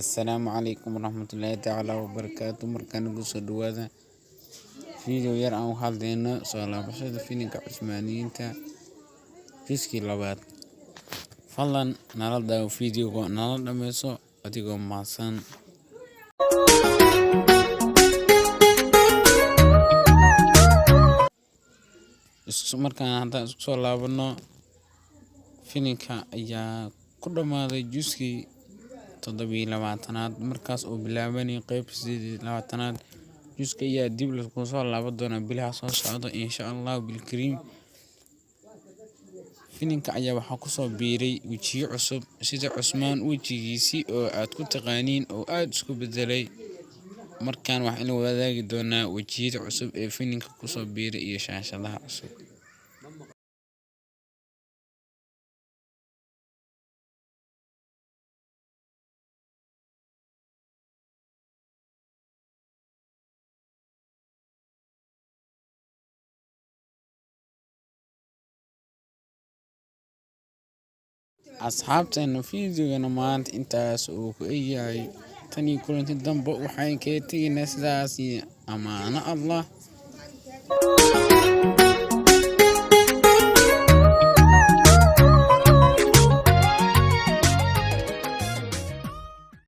السلام عليكم ورحمة الله تعالى وبركاته. مركان قصة دوادا فيديو ير أو حالدينا صلاة بشدة فينيك عثمانيين تا فيسكي لباد فالله نرد داو فيديو نرد ميسو أتيقو معصان markaan hadda isku soo laabano fininka ayaa ku dhamaaday juuskii 27aad markaas oo bilaabanay qayb 28aad juuska ayaa dib la ku soo laaban doona bilaha soo socda insha Allah bil kariim. fininka ayaa waxa ku soo biiray wajiyo cusub sida Cusmaan wajigiisii oo aad ku taqaaniin oo aad isku bedelay. markaan wax in wadaagi doona wajiyada cusub ee fininka ku soo biiray iyo shaashadaha cusub. asxaabteena fiidiyoga maanta intaas uu ku eeyahay tani kulanti dambe waxay ka teginaa sidaas amaana Allah.